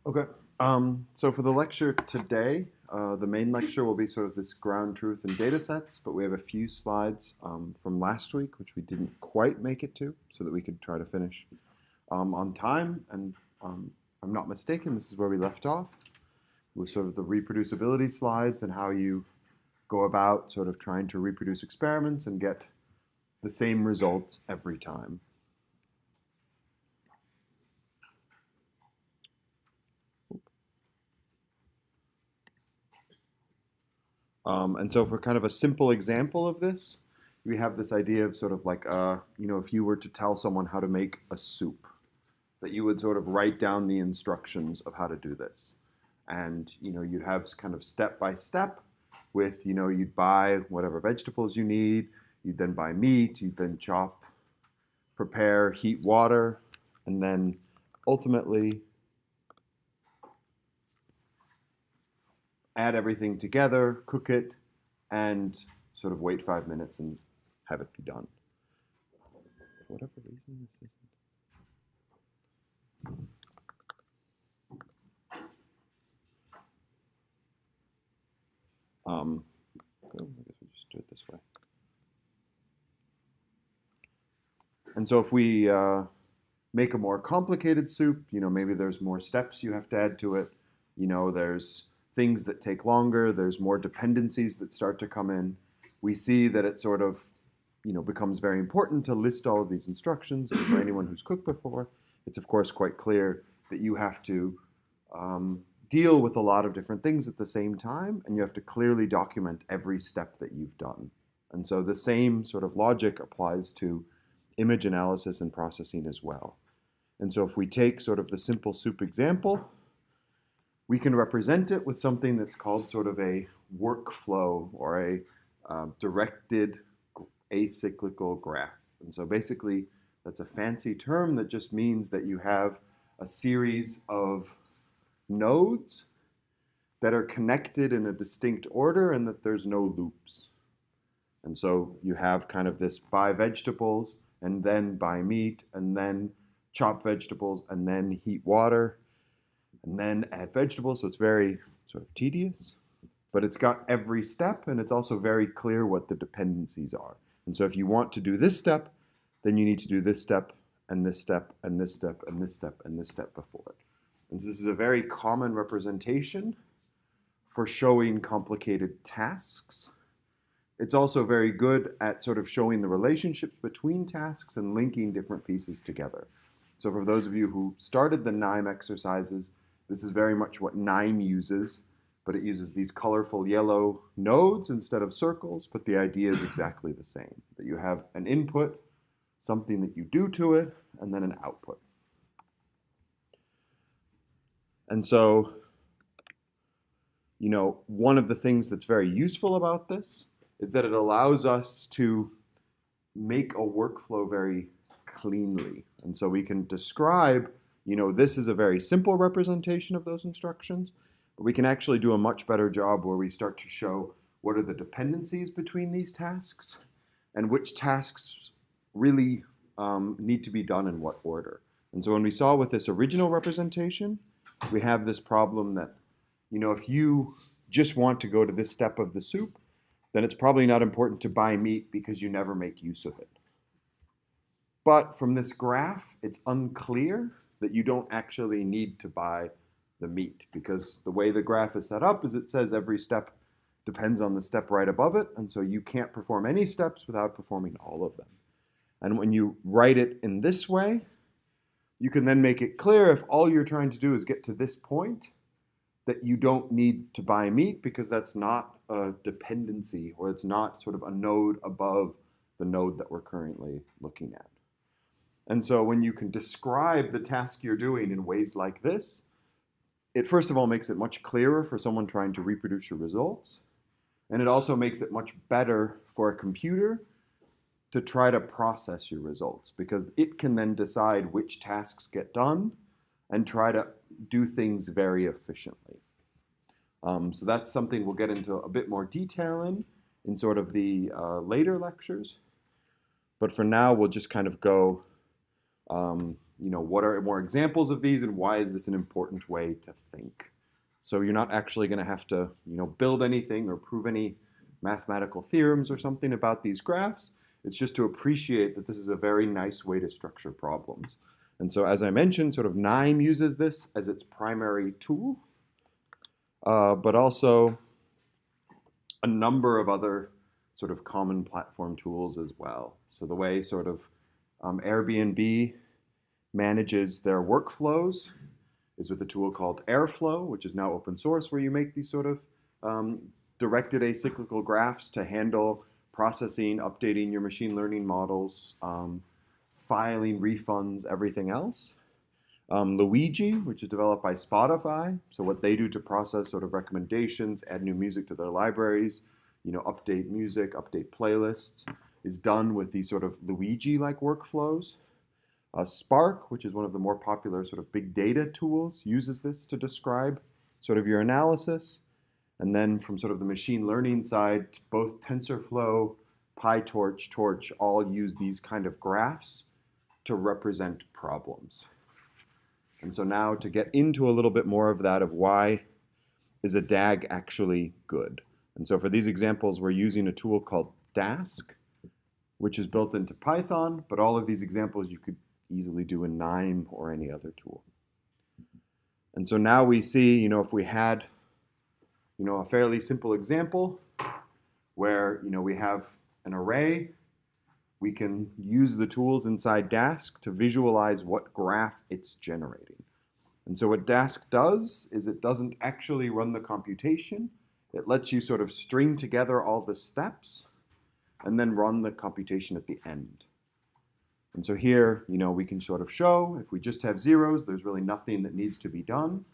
Okay. So for the lecture today, the main lecture will be sort of this ground truth and data sets, but we have a few slides from last week, which we didn't quite make it to, so that we could try to finish on time. And if I'm not mistaken, this is where we left off, with sort of the reproducibility slides and how you go about sort of trying to reproduce experiments and get the same results every time. And so for kind of a simple example of this, we have this idea of sort of like, if you were to tell someone how to make a soup, that you would sort of write down the instructions of how to do this. And, you'd have kind of step by step with, you'd buy whatever vegetables you need, you'd then buy meat, you'd then chop, prepare, heat water, and then ultimately add everything together, cook it, and sort of wait 5 minutes and have it be done. For whatever reason, this isn't. I guess we just do it this way. And so if we make a more complicated soup, maybe there's more steps you have to add to it. There's things that take longer, there's more dependencies that start to come in. We see that it sort of, becomes very important to list all of these instructions. And for anyone who's cooked before, it's of course quite clear that you have to deal with a lot of different things at the same time, and you have to clearly document every step that you've done. And so the same sort of logic applies to image analysis and processing as well. And so if we take sort of the simple soup example, we can represent it with something that's called sort of a workflow or a directed acyclical graph. And so basically, that's a fancy term that just means that you have a series of nodes that are connected in a distinct order and that there's no loops. And so you have kind of this buy vegetables and then buy meat and then chop vegetables and then heat water and then add vegetables. So it's very sort of tedious, but it's got every step, and it's also very clear what the dependencies are. And so if you want to do this step, then you need to do this step and this step and this step and this step and this step before it. And so this is a very common representation for showing complicated tasks. It's also very good at sort of showing the relationships between tasks and linking different pieces together. So for those of you who started the KNIME exercises, this is very much what KNIME uses, but it uses these colorful yellow nodes instead of circles, but the idea is exactly the same, that you have an input, something that you do to it, and then an output. And so, one of the things that's very useful about this is that it allows us to make a workflow very cleanly. And so we can describe, this is a very simple representation of those instructions, but we can actually do a much better job where we start to show what are the dependencies between these tasks and which tasks really need to be done in what order. And so when we saw with this original representation, we have this problem that, if you just want to go to this step of the soup, then it's probably not important to buy meat because you never make use of it. But from this graph, it's unclear that you don't actually need to buy the meat, because the way the graph is set up is it says every step depends on the step right above it, and so you can't perform any steps without performing all of them. And when you write it in this way, you can then make it clear if all you're trying to do is get to this point, that you don't need to buy meat because that's not a dependency, or it's not sort of a node above the node that we're currently looking at. And so when you can describe the task you're doing in ways like this, it first of all makes it much clearer for someone trying to reproduce your results. And it also makes it much better for a computer to try to process your results, because it can then decide which tasks get done and try to do things very efficiently. So that's something we'll get into a bit more detail in sort of the later lectures. But for now, we'll just kind of go what are more examples of these and why is this an important way to think? So you're not actually going to have to, build anything or prove any mathematical theorems or something about these graphs. It's just to appreciate that this is a very nice way to structure problems. And so as I mentioned, sort of KNIME uses this as its primary tool, but also a number of other sort of common platform tools as well. So the way sort of Airbnb manages their workflows is with a tool called Airflow, which is now open source, where you make these sort of directed acyclical graphs to handle processing, updating your machine learning models, filing refunds, everything else. Luigi, which is developed by Spotify, so what they do to process sort of recommendations, add new music to their libraries, update music, update playlists, is done with these sort of Luigi-like workflows. Spark, which is one of the more popular sort of big data tools, uses this to describe sort of your analysis. And then from sort of the machine learning side, both TensorFlow, PyTorch, Torch all use these kind of graphs to represent problems. And so now to get into a little bit more of that of why is a DAG actually good. And so for these examples, we're using a tool called Dask, which is built into Python, but all of these examples you could easily do in KNIME or any other tool. And so now we see, if we had, a fairly simple example where, we have an array, we can use the tools inside Dask to visualize what graph it's generating. And so what Dask does is it doesn't actually run the computation. It lets you sort of string together all the steps and then run the computation at the end. And so here, we can sort of show if we just have zeros, there's really nothing that needs to be done.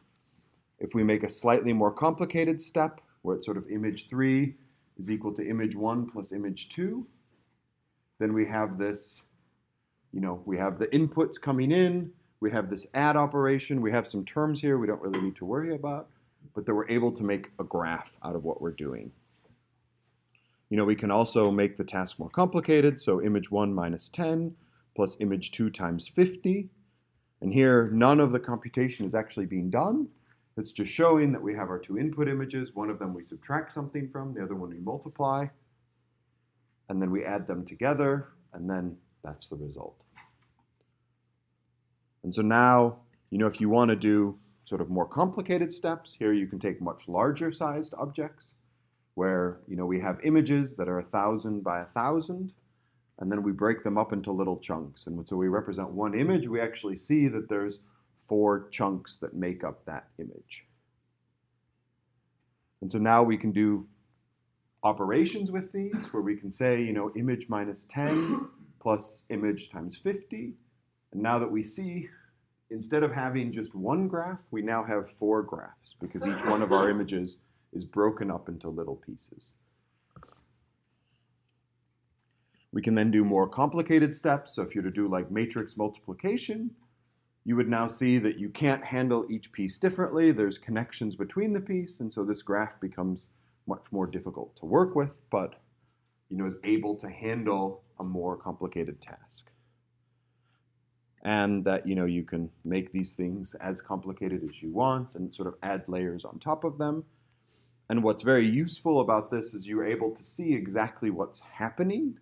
If we make a slightly more complicated step where it's sort of image 3 is equal to image 1 plus image 2, then we have this, we have the inputs coming in, we have this add operation, we have some terms here we don't really need to worry about, but that we're able to make a graph out of what we're doing. We can also make the task more complicated, so image 1 minus 10 plus image 2 times 50. And here, none of the computation is actually being done. It's just showing that we have our two input images. One of them we subtract something from, the other one we multiply. And then we add them together, and then that's the result. And so now, if you want to do sort of more complicated steps, here you can take much larger sized objects where, we have images that are 1,000 by 1,000, and then we break them up into little chunks. And so we represent one image, we actually see that there's 4 chunks that make up that image. And so now we can do operations with these where we can say, image minus 10 plus image times 50. And now that we see, instead of having just one graph, we now have 4 graphs because each one of our images is broken up into little pieces. We can then do more complicated steps. So if you were to do like matrix multiplication, you would now see that you can't handle each piece differently. There's connections between the piece, and so this graph becomes much more difficult to work with, but is able to handle a more complicated task. And that you can make these things as complicated as you want and sort of add layers on top of them. And what's very useful about this is you're able to see exactly what's happening,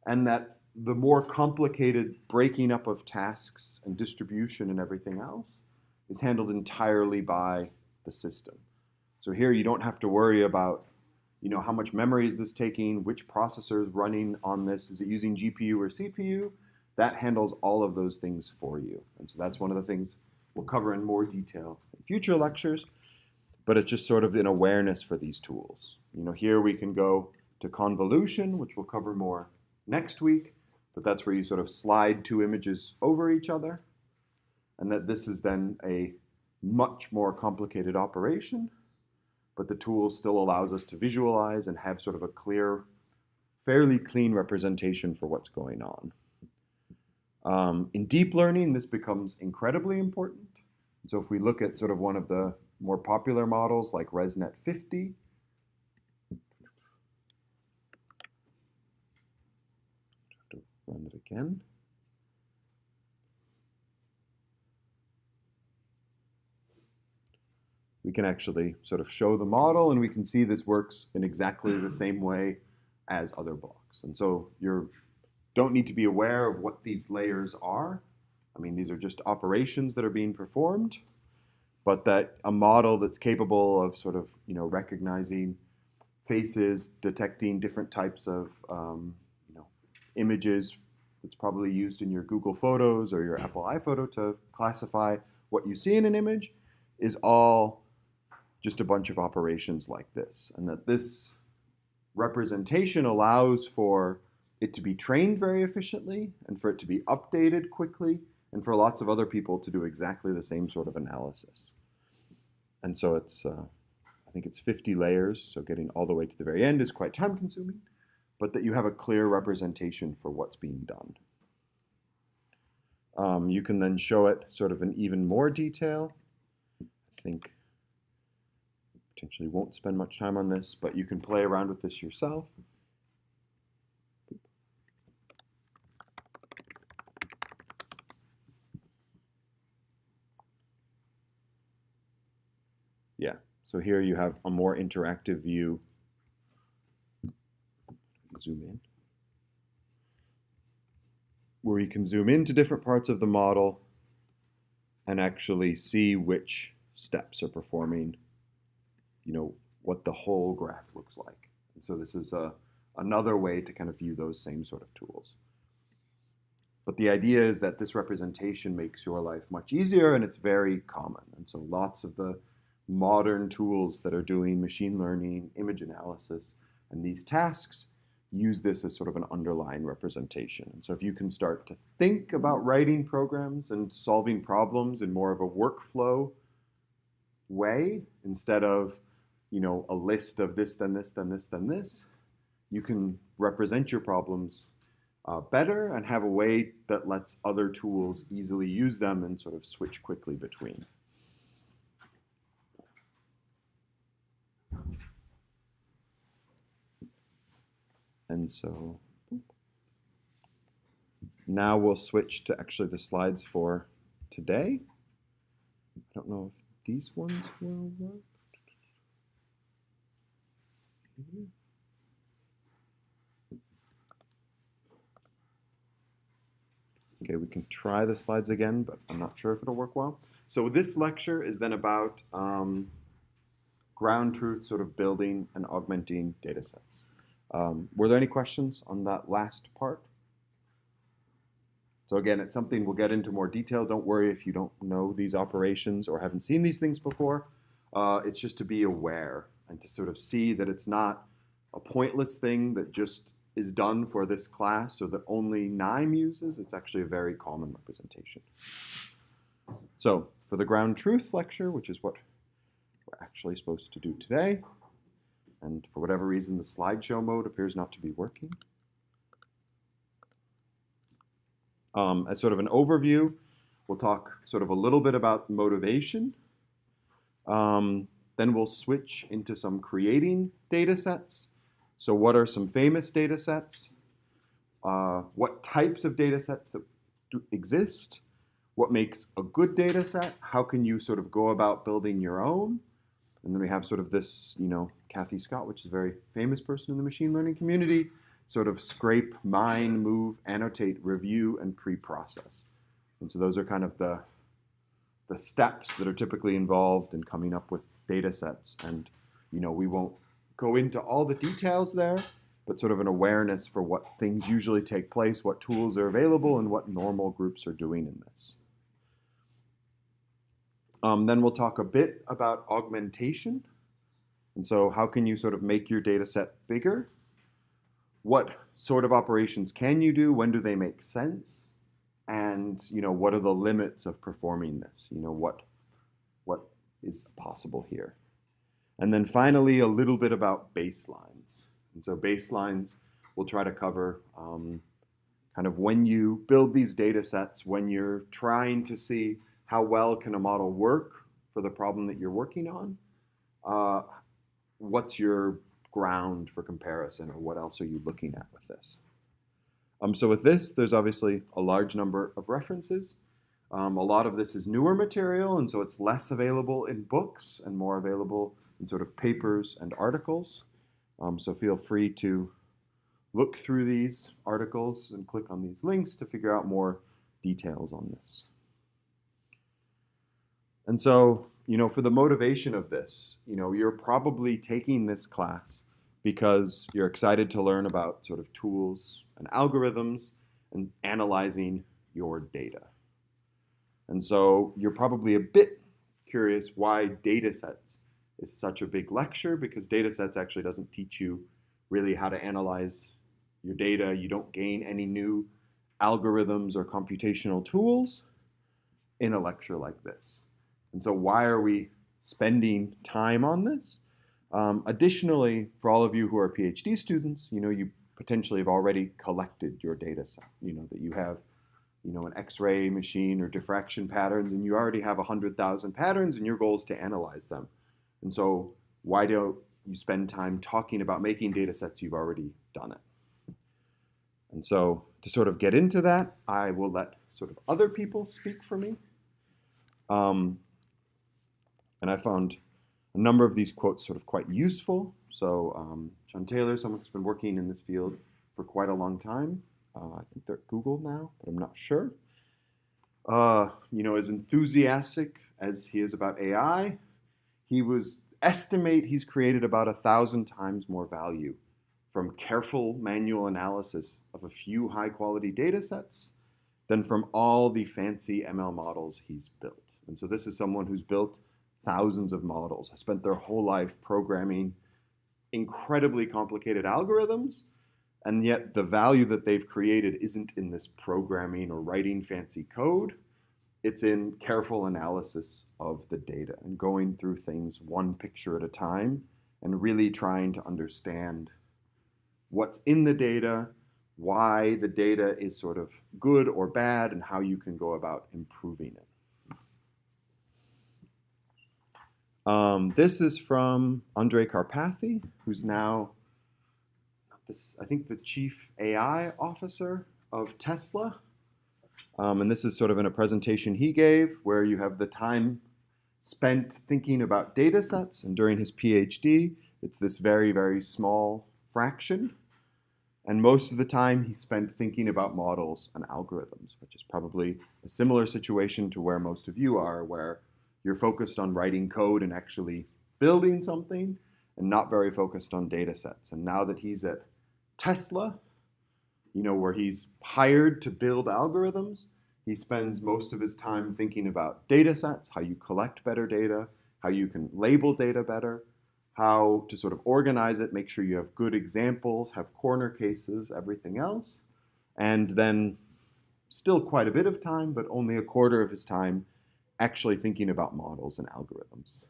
and that the more complicated breaking up of tasks and distribution and everything else is handled entirely by the system. So here you don't have to worry about, how much memory is this taking, which processor is running on this, is it using GPU or CPU? That handles all of those things for you. And so that's one of the things we'll cover in more detail in future lectures, but it's just sort of an awareness for these tools. Here we can go to convolution, which we'll cover more next week, but that's where you sort of slide 2 images over each other, and that this is then a much more complicated operation, but the tool still allows us to visualize and have sort of a clear, fairly clean representation for what's going on. In deep learning, this becomes incredibly important. So if we look at sort of one of the more popular models like ResNet 50, run it again. we can actually sort of show the model, and we can see this works in exactly the same way as other blocks. And so you don't need to be aware of what these layers are. I mean, these are just operations that are being performed, but that a model that's capable of sort of, recognizing faces, detecting different types of, images that's probably used in your Google Photos or your Apple iPhoto to classify what you see in an image is all just a bunch of operations like this. And that this representation allows for it to be trained very efficiently and for it to be updated quickly and for lots of other people to do exactly the same sort of analysis. And so it's, I think it's 50 layers, so getting all the way to the very end is quite time consuming, but that you have a clear representation for what's being done. You can then show it sort of in even more detail. I think potentially won't spend much time on this, but you can play around with this yourself. Yeah, so here you have a more interactive view. Zoom in. Where you can zoom into different parts of the model and actually see which steps are performing, what the whole graph looks like. And so this is another way to kind of view those same sort of tools. But the idea is that this representation makes your life much easier, and it's very common. And so lots of the modern tools that are doing machine learning, image analysis, and these tasks use this as sort of an underlying representation. And so if you can start to think about writing programs and solving problems in more of a workflow way, instead of, a list of this, then this, then this, then this, you can represent your problems better and have a way that lets other tools easily use them and sort of switch quickly between. And so now we'll switch to actually the slides for today. I don't know if these ones will work. Okay, we can try the slides again, but I'm not sure if it'll work well. So this lecture is then about ground truth, sort of building and augmenting data sets. Were there any questions on that last part? So again, it's something we'll get into more detail. Don't worry if you don't know these operations or haven't seen these things before. It's just to be aware and to sort of see that it's not a pointless thing that just is done for this class or that only NIME uses. It's actually a very common representation. So for the ground truth lecture, which is what we're actually supposed to do today, and for whatever reason, the slideshow mode appears not to be working. As sort of an overview, we'll talk sort of a little bit about motivation. Then we'll switch into some creating data sets. So what are some famous data sets? What types of data sets that exist? What makes a good data set? How can you sort of go about building your own? And then we have sort of this, Kathy Scott, which is a very famous person in the machine learning community, sort of scrape, mine, move, annotate, review, and pre-process. And so those are kind of the steps that are typically involved in coming up with data sets. And, we won't go into all the details there, but sort of an awareness for what things usually take place, what tools are available, and what normal groups are doing in this. Then we'll talk a bit about augmentation. And so how can you sort of make your data set bigger? What sort of operations can you do? When do they make sense? And what are the limits of performing this? What is possible here? And then finally, a little bit about baselines. And so baselines we'll try to cover kind of when you build these data sets, when you're trying to see how well can a model work for the problem that you're working on? What's your ground for comparison, or what else are you looking at with this? So with this, there's obviously a large number of references. A lot of this is newer material, and so it's less available in books and more available in sort of papers and articles. So feel free to look through these articles and click on these links to figure out more details on this. And so, for the motivation of this, you're probably taking this class because you're excited to learn about sort of tools and algorithms and analyzing your data. And so you're probably a bit curious why datasets is such a big lecture, because datasets actually doesn't teach you really how to analyze your data. You don't gain any new algorithms or computational tools in a lecture like this. And so why are we spending time on this? Additionally, for all of you who are PhD students, you potentially have already collected your data set, that you have an X-ray machine or diffraction patterns, and you already have 100,000 patterns, and your goal is to analyze them. And so why don't you spend time talking about making data sets? You've already done it. And so to sort of get into that, I will let sort of other people speak for me. And I found a number of these quotes sort of quite useful. So John Taylor, someone who's been working in this field for quite a long time. I think they're at Google now, but I'm not sure. As enthusiastic as he is about AI, he's created about 1,000 times more value from careful manual analysis of a few high-quality data sets than from all the fancy ML models he's built. And so this is someone who's built thousands of models, has spent their whole life programming incredibly complicated algorithms, and yet the value that they've created isn't in this programming or writing fancy code. It's in careful analysis of the data and going through things one picture at a time and really trying to understand what's in the data, why the data is sort of good or bad, and how you can go about improving it. This is from Andrej Karpathy, who's now, I think, the chief AI officer of Tesla. And this is sort of in a presentation he gave where you have the time spent thinking about data sets. And during his PhD, it's this very, very small fraction. And most of the time he spent thinking about models and algorithms, which is probably a similar situation to where most of you are, where you're focused on writing code and actually building something and not very focused on data sets. And now that he's at Tesla, where he's hired to build algorithms, he spends most of his time thinking about data sets, how you collect better data, how you can label data better, how to sort of organize it, make sure you have good examples, have corner cases, everything else. And then still quite a bit of time, but only a quarter of his time actually thinking about models and algorithms.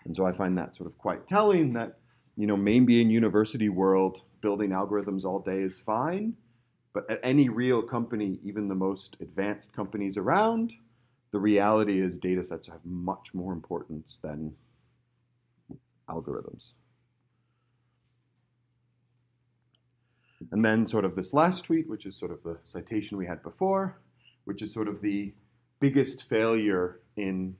And so I find that sort of quite telling that, maybe in university world, building algorithms all day is fine, but at any real company, even the most advanced companies around, the reality is data sets have much more importance than algorithms. And then sort of this last tweet, which is sort of the citation we had before, which is sort of the biggest failure in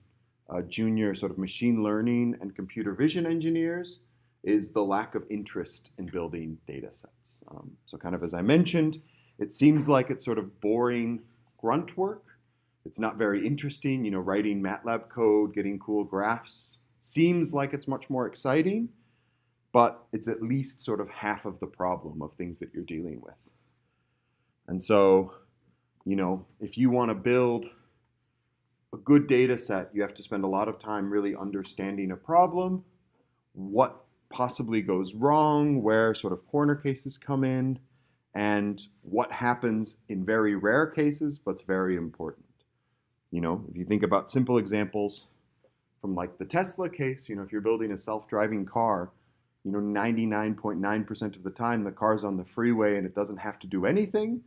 junior sort of machine learning and computer vision engineers is the lack of interest in building data sets. So kind of as I mentioned, it seems like it's sort of boring grunt work. It's not very interesting, writing MATLAB code, getting cool graphs. Seems like it's much more exciting, but it's at least sort of half of the problem of things that you're dealing with. And so, if you want to build a good data set, you have to spend a lot of time really understanding a problem, what possibly goes wrong, where sort of corner cases come in, and what happens in very rare cases, but it's very important. If you think about simple examples from like the Tesla case, if you're building a self-driving car, 99.9% of the time the car's on the freeway and it doesn't have to do anything,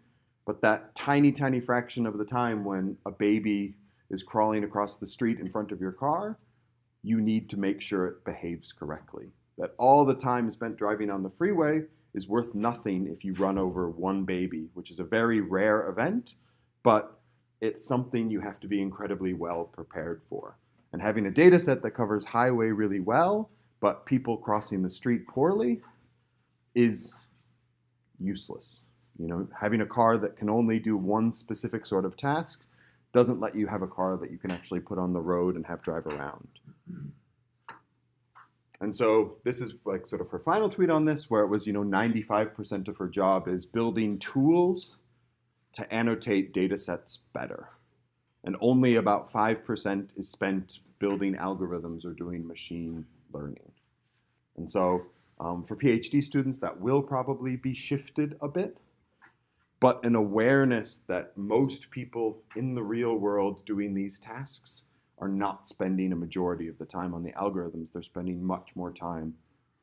but that tiny, tiny fraction of the time when a baby is crawling across the street in front of your car, you need to make sure it behaves correctly. That all the time spent driving on the freeway is worth nothing if you run over one baby, which is a very rare event, but it's something you have to be incredibly well prepared for. And having a data set that covers highway really well, but people crossing the street poorly, is useless. Having a car that can only do one specific sort of task doesn't let you have a car that you can actually put on the road and have drive around. And so this is like sort of her final tweet on this, where it was, 95% of her job is building tools to annotate data sets better. And only about 5% is spent building algorithms or doing machine learning. And so for PhD students, that will probably be shifted a bit. But an awareness that most people in the real world doing these tasks are not spending a majority of the time on the algorithms. They're spending much more time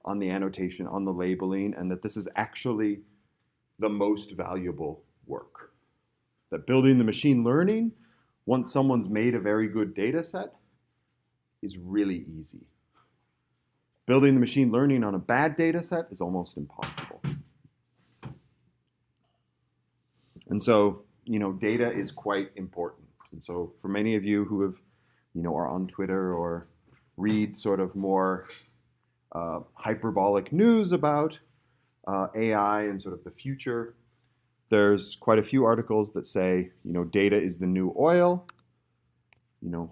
on the annotation, on the labeling, and that this is actually the most valuable work. That building the machine learning, once someone's made a very good data set, is really easy. Building the machine learning on a bad data set is almost impossible. And so, data is quite important. And so for many of you who have, are on Twitter or read sort of more hyperbolic news about AI and sort of the future, there's quite a few articles that say, data is the new oil.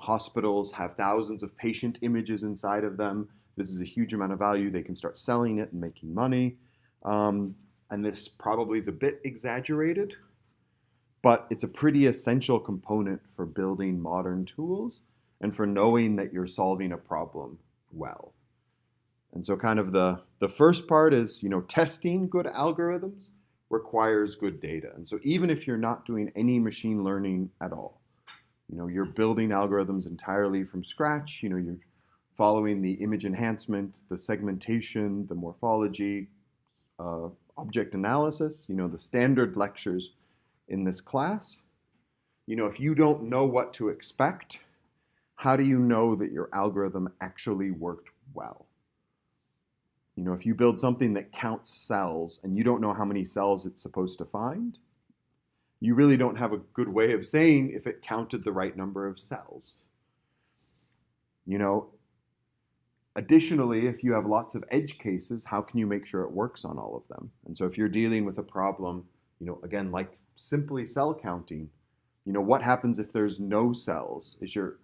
Hospitals have thousands of patient images inside of them. This is a huge amount of value. They can start selling it and making money. And this probably is a bit exaggerated, but it's a pretty essential component for building modern tools and for knowing that you're solving a problem well. And so kind of the first part is, testing good algorithms requires good data. And so even if you're not doing any machine learning at all, you're building algorithms entirely from scratch, you're following the image enhancement, the segmentation, the morphology, object analysis, the standard lectures in this class. If you don't know what to expect, how do you know that your algorithm actually worked well? If you build something that counts cells and you don't know how many cells it's supposed to find, you really don't have a good way of saying if it counted the right number of cells. Additionally, if you have lots of edge cases, how can you make sure it works on all of them? And so if you're dealing with a problem, again, like simply cell counting, what happens if there's no cells? Is your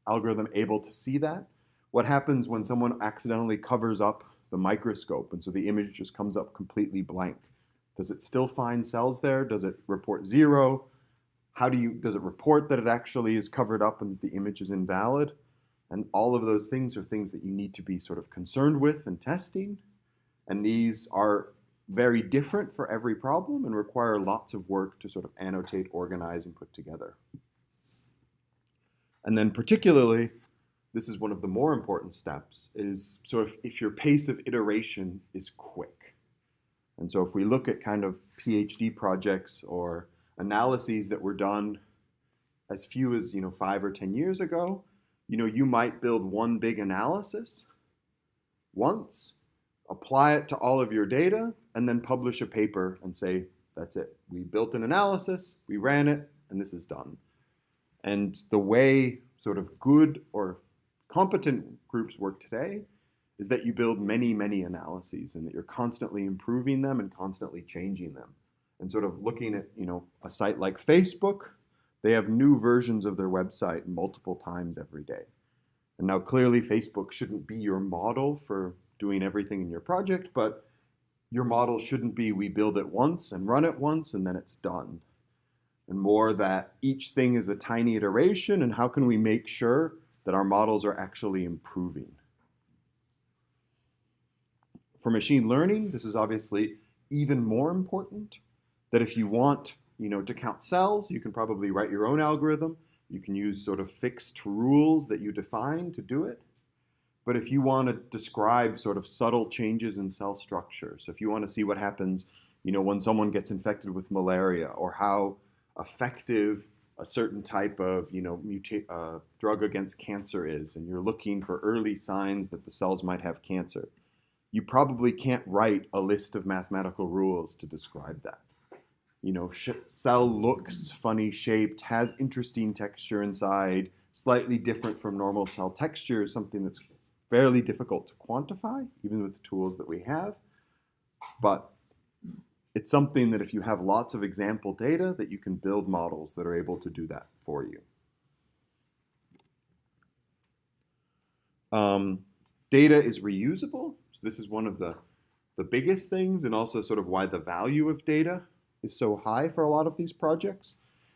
algorithm able to see that? What happens when someone accidentally covers up the microscope and so the image just comes up completely blank? Does it still find cells there? Does it report 0? Does it report that it actually is covered up and the image is invalid? And all of those things are things that you need to be sort of concerned with and testing. And these are very different for every problem and require lots of work to sort of annotate, organize, and put together. And then particularly, this is one of the more important steps, is so if your pace of iteration is quick. And so if we look at kind of PhD projects or analyses that were done as few as 5 or 10 years ago, you might build one big analysis once, apply it to all of your data, and then publish a paper and say, that's it. We built an analysis, we ran it, and this is done. And the way sort of good or competent groups work today is that you build many, many analyses and that you're constantly improving them and constantly changing them. And sort of looking at, a site like Facebook, they have new versions of their website multiple times every day. And now clearly Facebook shouldn't be your model for doing everything in your project, but your model shouldn't be we build it once and run it once and then it's done. And more that each thing is a tiny iteration, and how can we make sure that our models are actually improving? For machine learning, this is obviously even more important, that if you want to count cells, you can probably write your own algorithm. You can use sort of fixed rules that you define to do it. But if you want to describe sort of subtle changes in cell structure, so if you want to see what happens, when someone gets infected with malaria, or how effective a certain type of drug against cancer is, and you're looking for early signs that the cells might have cancer, you probably can't write a list of mathematical rules to describe that. cell looks funny shaped, has interesting texture inside, slightly different from normal cell texture, is something that's fairly difficult to quantify, even with the tools that we have. But it's something that if you have lots of example data, that you can build models that are able to do that for you. Data is reusable. So this is one of the biggest things, and also sort of why the value of data is so high for a lot of these projects,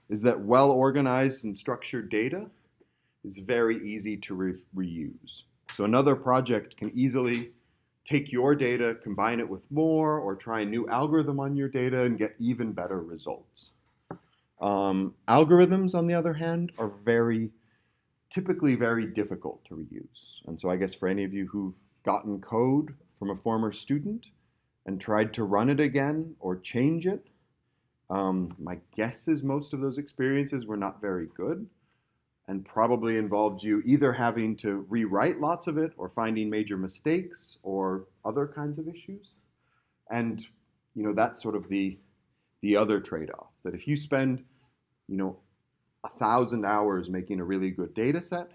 is that well-organized and structured data is very easy to reuse. So another project can easily take your data, combine it with more, or try a new algorithm on your data and get even better results. Algorithms, on the other hand, are typically very difficult to reuse. And so I guess for any of you who've gotten code from a former student and tried to run it again or change it, my guess is most of those experiences were not very good and probably involved you either having to rewrite lots of it or finding major mistakes or other kinds of issues. And that's sort of the other trade-off, that if you spend 1,000 hours making a really good data set,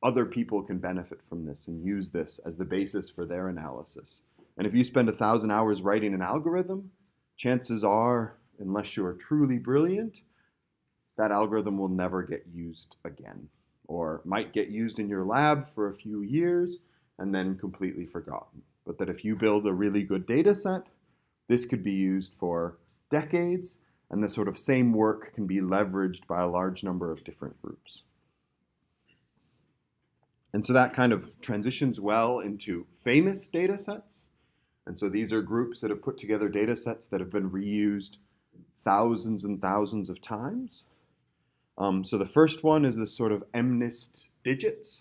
other people can benefit from this and use this as the basis for their analysis. And if you spend 1,000 hours writing an algorithm, chances are, unless you're truly brilliant, that algorithm will never get used again, or might get used in your lab for a few years and then completely forgotten. But that if you build a really good data set, this could be used for decades, and the sort of same work can be leveraged by a large number of different groups. And so that kind of transitions well into famous data sets. And so these are groups that have put together data sets that have been reused thousands and thousands of times. So the first one is this sort of MNIST digits.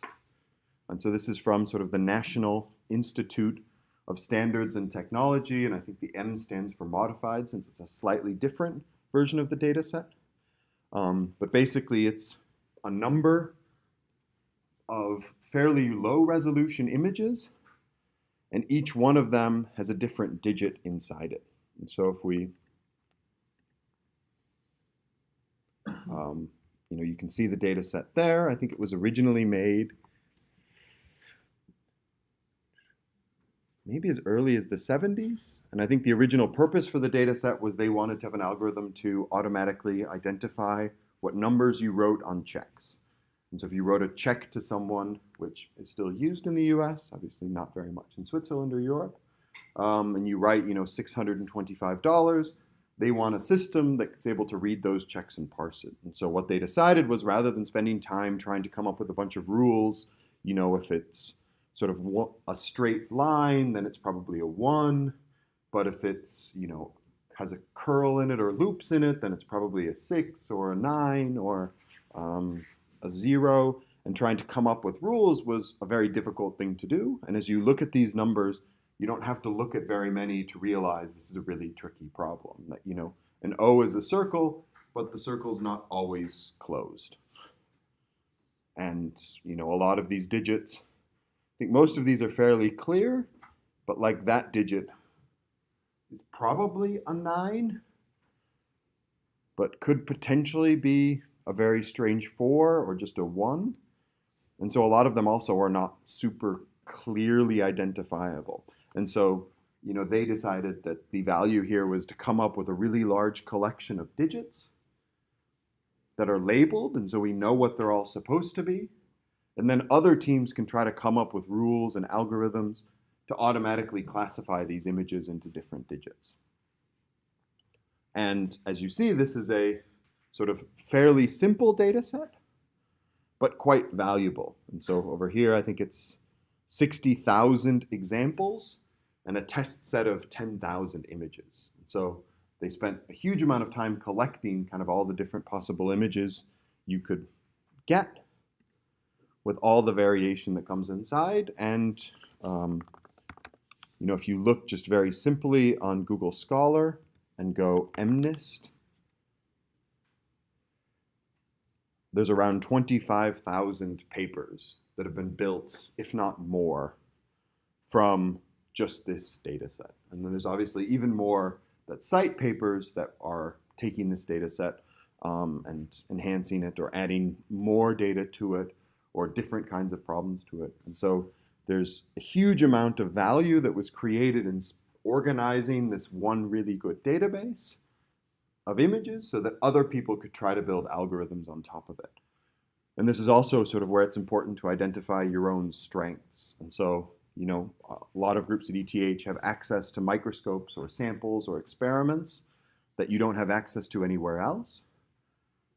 And so this is from sort of the National Institute of Standards and Technology, and I think the M stands for modified since it's a slightly different version of the data set. But basically it's a number of fairly low resolution images, and each one of them has a different digit inside it. And so if we, you can see the data set there. I think it was originally made maybe as early as the 70s. And I think the original purpose for the data set was they wanted to have an algorithm to automatically identify what numbers you wrote on checks. And so if you wrote a check to someone, which is still used in the US, obviously not very much in Switzerland or Europe, and you write, $625, they want a system that's able to read those checks and parse it. And so what they decided was, rather than spending time trying to come up with a bunch of rules, if it's sort of a straight line, then it's probably a 1. But if it's, has a curl in it or loops in it, then it's probably a 6 or a 9 or a 0. And trying to come up with rules was a very difficult thing to do. And as you look at these numbers, you don't have to look at very many to realize this is a really tricky problem. That, an O is a circle, but the circle's not always closed. And, a lot of these digits, I think most of these are fairly clear, but like that digit is probably a 9, but could potentially be a very strange 4 or just a 1. And so a lot of them also are not super clearly identifiable. And so, they decided that the value here was to come up with a really large collection of digits that are labeled, and so we know what they're all supposed to be. And then other teams can try to come up with rules and algorithms to automatically classify these images into different digits. And as you see, this is a sort of fairly simple data set, but quite valuable. And so over here, I think it's 60,000 examples and a test set of 10,000 images. And so they spent a huge amount of time collecting kind of all the different possible images you could get with all the variation that comes inside. And if you look just very simply on Google Scholar and go MNIST, there's around 25,000 papers that have been built, if not more, from just this data set. And then there's obviously even more that cite papers that are taking this data set and enhancing it or adding more data to it or different kinds of problems to it. And so there's a huge amount of value that was created in organizing this one really good database of images so that other people could try to build algorithms on top of it. And this is also sort of where it's important to identify your own strengths. And so, you know, a lot of groups at ETH have access to microscopes or samples or experiments that you don't have access to anywhere else.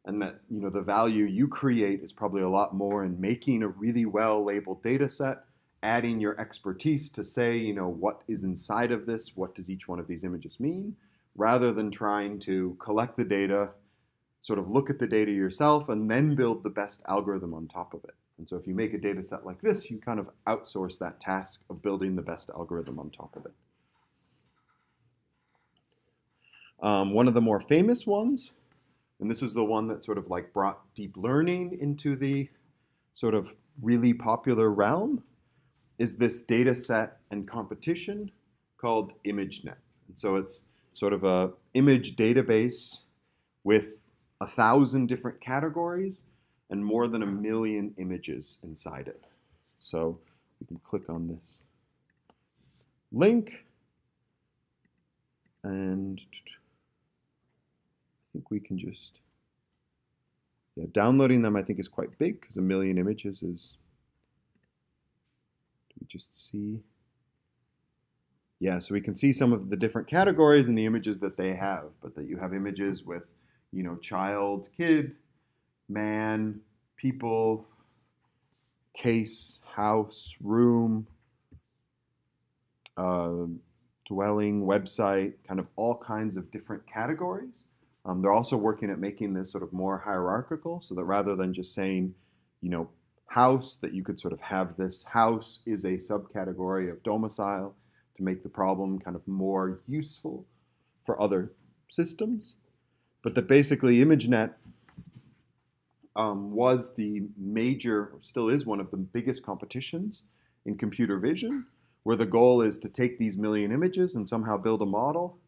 And that, you know, the value you create is probably a lot more in making a really well labeled data set, adding your expertise to say, you know, what is inside of this, what does each one of these images mean, rather than trying to collect the data, sort of look at the data yourself, and then build the best algorithm on top of it. And so if you make a data set like this, you kind of outsource that task of building the best algorithm on top of it. One of the more famous ones, and this is the one that sort of like brought deep learning into the sort of really popular realm, is this data set and competition called ImageNet. And so it's sort of a image database with 1,000 different categories and more than 1 million images inside it. So you can click on this link, and I think we can just, yeah, downloading them I think is quite big because 1 million images is, do we just see? Yeah, so we can see some of the different categories and the images that they have, but that you have images with, you know, child, kid, man, people, case, house, room, dwelling, website, kind of all kinds of different categories. They're also working at making this sort of more hierarchical so that rather than just saying, you know, house, that you could sort of have this house is a subcategory of domicile to make the problem kind of more useful for other systems. But that basically ImageNet was the major, or still is one of the biggest competitions in computer vision, where the goal is to take these 1 million images and somehow build a model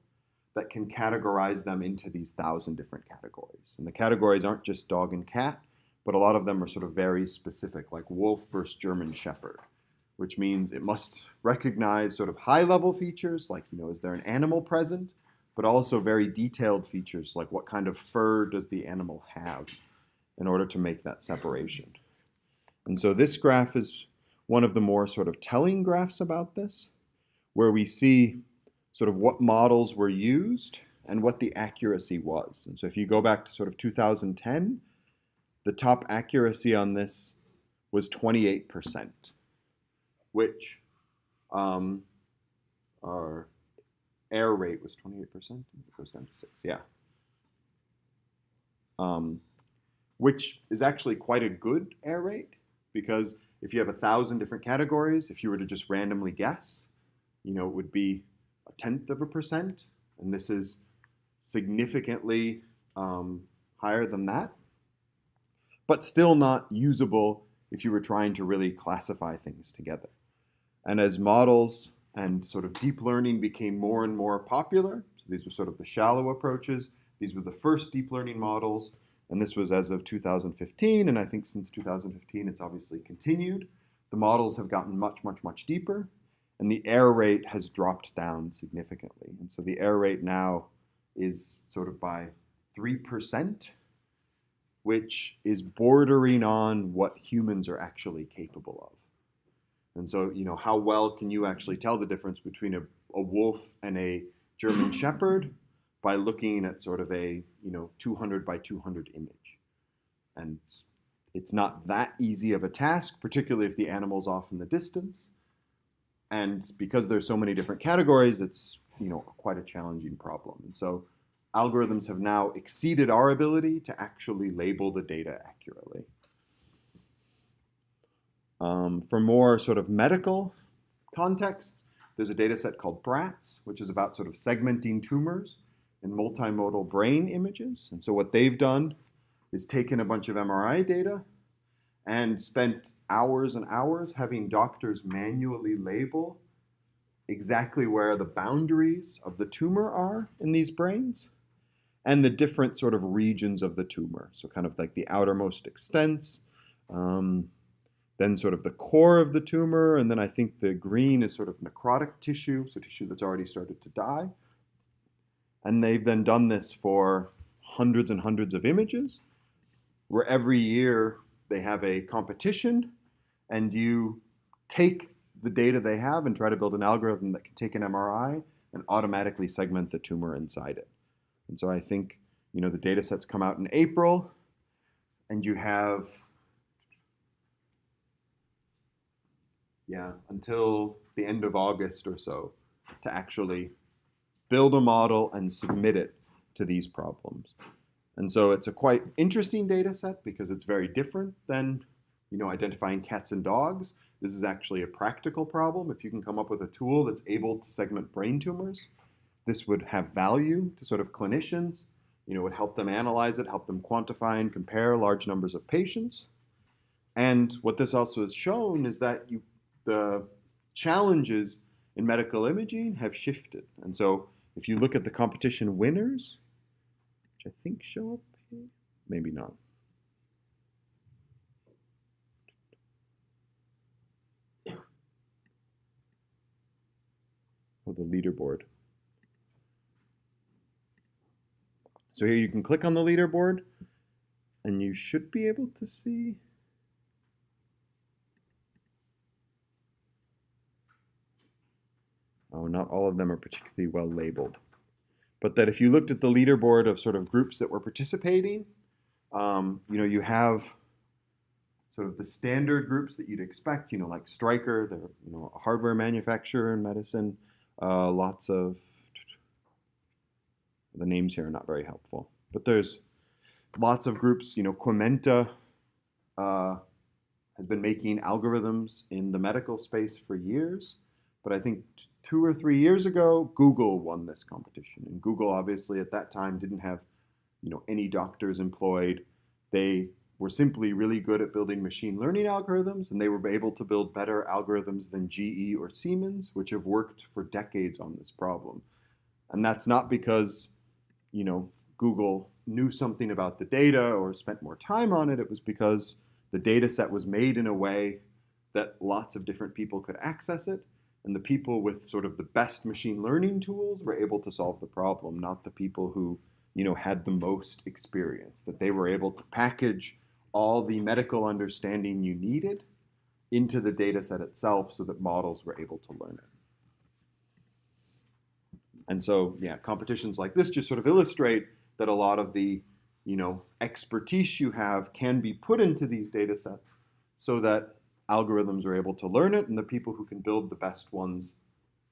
that can categorize them into these 1,000 different categories. And the categories aren't just dog and cat, but a lot of them are sort of very specific, like wolf versus German shepherd, which means it must recognize sort of high-level features, like, you know, is there an animal present, but also very detailed features, like what kind of fur does the animal have, in order to make that separation. And so this graph is one of the more sort of telling graphs about this, where we see sort of what models were used and what the accuracy was. And so if you go back to sort of 2010, the top accuracy on this was 28%, which our error rate was 28%. It goes down to 6, yeah. Which is actually quite a good error rate, because if you have 1,000 different categories, if you were to just randomly guess, you know, it would be 0.1%, and this is significantly higher than that, but still not usable if you were trying to really classify things together. And as models and sort of deep learning became more and more popular, so these were sort of the shallow approaches, these were the first deep learning models, and this was as of 2015, and I think since 2015 it's obviously continued. The models have gotten much, much, much deeper, and the error rate has dropped down significantly. And so the error rate now is sort of by 3%, which is bordering on what humans are actually capable of. And so, you know, how well can you actually tell the difference between a wolf and a German shepherd by looking at sort of a, you know, 200 by 200 image? And it's not that easy of a task, particularly if the animal's off in the distance. And because there's so many different categories, it's, you know, quite a challenging problem. And so algorithms have now exceeded our ability to actually label the data accurately. For more sort of medical context, there's a data set called BRATS, which is about sort of segmenting tumors in multimodal brain images. And so what they've done is taken a bunch of MRI data and spent hours and hours having doctors manually label exactly where the boundaries of the tumor are in these brains. and the different sort of regions of the tumor. So kind of like the outermost extents, then sort of the core of the tumor, and then I think the green is sort of necrotic tissue, so tissue that's already started to die. And they've then done this for hundreds and hundreds of images, where every year they have a competition, and you take the data they have and try to build an algorithm that can take an MRI and automatically segment the tumor inside it. And so I think, the data sets come out in April, and you have, until the end of August or so to actually build a model and submit it to these problems. And so it's a quite interesting data set because it's very different than, identifying cats and dogs. This is actually a practical problem. If you can come up with a tool that's able to segment brain tumors, this would have value to sort of clinicians. It would help them analyze it, help them quantify and compare large numbers of patients. And what this also has shown is that the challenges in medical imaging have shifted. And so if you look at the competition winners, which I think show up here, maybe not. Oh, the leaderboard. So here you can click on the leaderboard, and you should be able to see. Oh, not all of them are particularly well labeled. But that if you looked at the leaderboard of sort of groups that were participating, you have sort of the standard groups that you'd expect, like Stryker, they're, a hardware manufacturer in medicine. Lots of, the names here are not very helpful. But there's lots of groups, Quimenta has been making algorithms in the medical space for years. But I think 2 or 3 years ago, Google won this competition. And Google obviously at that time didn't have, any doctors employed. They were simply really good at building machine learning algorithms, and they were able to build better algorithms than GE or Siemens, which have worked for decades on this problem. And that's not because, Google knew something about the data or spent more time on it. It was because the data set was made in a way that lots of different people could access it. And the people with sort of the best machine learning tools were able to solve the problem, not the people who, had the most experience, that they were able to package all the medical understanding you needed into the data set itself so that models were able to learn it. And so, competitions like this just sort of illustrate that a lot of the, expertise you have can be put into these data sets so that algorithms are able to learn it, and the people who can build the best ones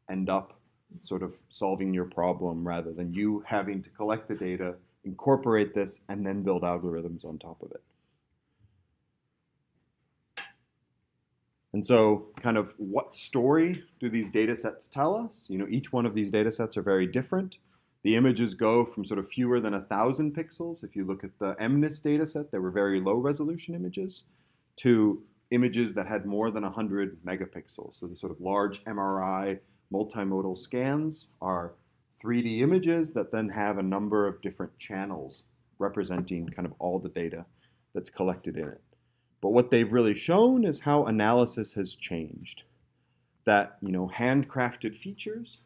end up sort of solving your problem rather than you having to collect the data, incorporate this, and then build algorithms on top of it. And so kind of what story do these data sets tell us? Each one of these data sets are very different. The images go from sort of fewer than 1,000 pixels. If you look at the MNIST data set, they were very low resolution images, to images that had more than 100 megapixels. So the sort of large MRI multimodal scans are 3D images that then have a number of different channels representing kind of all the data that's collected in it. But what they've really shown is how analysis has changed. That, handcrafted features,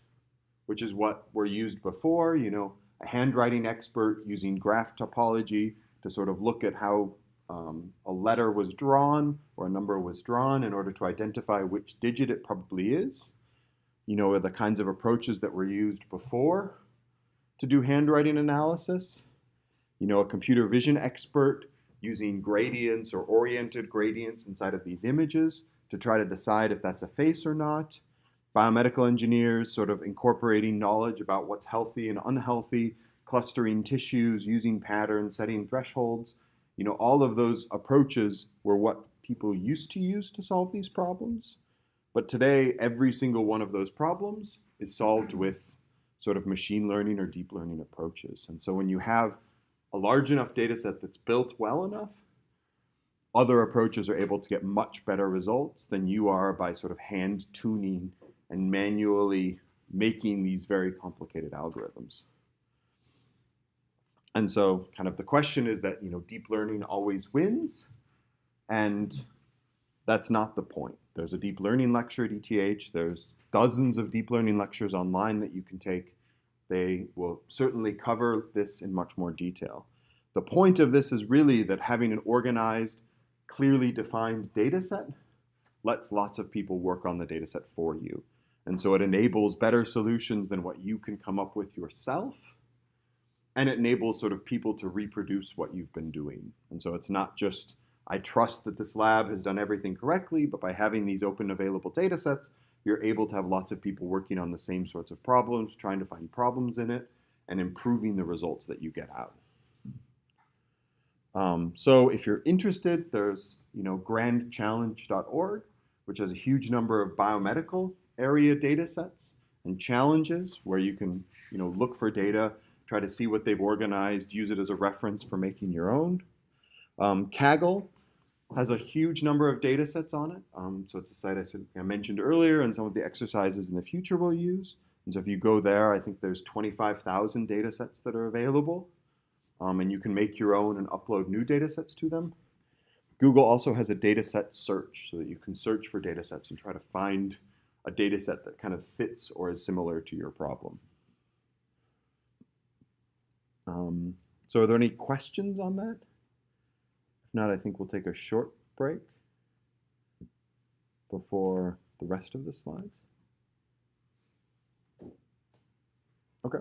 which is what were used before, a handwriting expert using graph topology to sort of look at how a letter was drawn or a number was drawn in order to identify which digit it probably is, are the kinds of approaches that were used before to do handwriting analysis. A computer vision expert using gradients or oriented gradients inside of these images to try to decide if that's a face or not. Biomedical engineers sort of incorporating knowledge about what's healthy and unhealthy, clustering tissues, using patterns, setting thresholds. All of those approaches were what people used to use to solve these problems. But today, every single one of those problems is solved with sort of machine learning or deep learning approaches. And so when you have a large enough data set that's built well enough, other approaches are able to get much better results than you are by sort of hand tuning and manually making these very complicated algorithms. And so kind of the question is that, deep learning always wins, and that's not the point. There's a deep learning lecture at ETH. There's dozens of deep learning lectures online that you can take. They will certainly cover this in much more detail. The point of this is really that having an organized, clearly defined data set lets lots of people work on the data set for you. And so it enables better solutions than what you can come up with yourself. And it enables sort of people to reproduce what you've been doing. And so it's not just, I trust that this lab has done everything correctly, but by having these open available data sets, you're able to have lots of people working on the same sorts of problems, trying to find problems in it, and improving the results that you get out. So if you're interested, there's grandchallenge.org, which has a huge number of biomedical area data sets and challenges where you can look for data, try to see what they've organized, use it as a reference for making your own. Kaggle has a huge number of data sets on it. So it's a site I mentioned earlier, and some of the exercises in the future we'll use. And so if you go there, I think there's 25,000 data sets that are available. And you can make your own and upload new data sets to them. Google also has a data set search, so that you can search for data sets and try to find a data set that kind of fits or is similar to your problem. So are there any questions on that? If not, I think we'll take a short break before the rest of the slides. Okay.